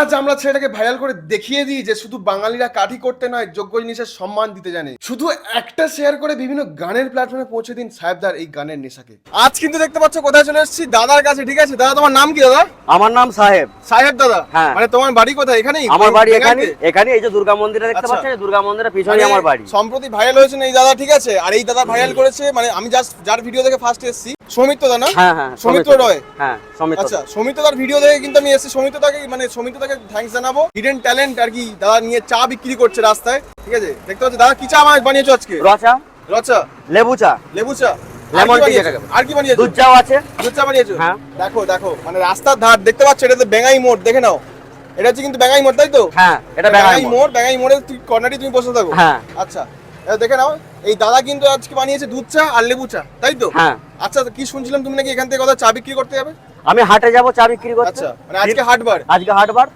আজ আমরা ছেলেটাকে ভাইরাল করে দেখিয়ে দিই যে শুধু বাঙালিরা কাঠি করতে নয়, যোগ্য জিনিসের সম্মান দিতে জানে। শুধু একটা শেয়ার করে বিভিন্ন গানের প্ল্যাটফর্মে পৌঁছে দিন সাহেবদার এই গানের নেশাকে। আজ কিন্তু দেখতে পাচ্ছ কোথায় চলে এসেছি, দাদার কাছে। ঠিক আছে দাদা, তোমার নাম কি দাদা? আমার নাম সাহেব। সাহেব দাদা? হ্যাঁ। মানে তোমার বাড়ি কোথায়? এখানেই? আমার বাড়ি এখানে এই যে দুর্গা মন্দিরে দেখতে আচ্ছা। পাচ্ছেন, দুর্গা মন্দিরের পিছনে আমার বাড়ি। সম্প্রতি ভাইরাল হয়েছে এই দাদা, ঠিক আছে? আর এই দাদা ভাইরাল করেছে, মানে আমি জাস্ট যার ভিডিও দেখে ফার্স্ট এসেছি, সৌমিত্র দা না? হ্যাঁ হ্যাঁ, সৌমিত্র রয়। হ্যাঁ সৌমিত্র। আচ্ছা, সৌমিত্রদার ভিডিও দেখে কিন্তু আমি এসেছি। সৌমিত্রদাকে থ্যাঙ্কস জানাবো। হিডেন ট্যালেন্ট আর কি, দাদা নিয়ে চা বিক্রি করছে রাস্তায়। ঠিক আছে, দেখতে পাচ্ছি দাদা কি চা বানিয়েছো আজকে? রচা, রচা, লেবু চা, লেবু চা, লেমন টি। আর কি বানিয়েছো? দুধ চাও আছে। দুধ চা বানিয়েছো? হ্যাঁ। দেখো দেখো, মানে রাস্তার ধার দেখতে পাচ্ছ, এটা তো বেঙ্গাই মোড়, দেখে নাও। এটা হচ্ছে কিন্তু বেঙ্গাই মোড়, তাই তো? হ্যাঁ, এটা বেঙ্গাই মোড়। বেঙ্গাই মোড়ে কর্নারটি তুমি বসে থাকো। হ্যাঁ। আচ্ছা, এটা দেখে নাও। এই দাদা কিন্তু আজকে বানিয়েছে দুধ চা আর লেবু চা, তাই তো? হ্যাঁ। আচ্ছা, কি শুনছিলাম তুমি নাকি এখান থেকে কথা চা বিক্রি করতে যাবে? আমি হাটে যাব চা বিক্রি করতে। আচ্ছা, মানে আজকে হাটবার? আজকে হাটবার।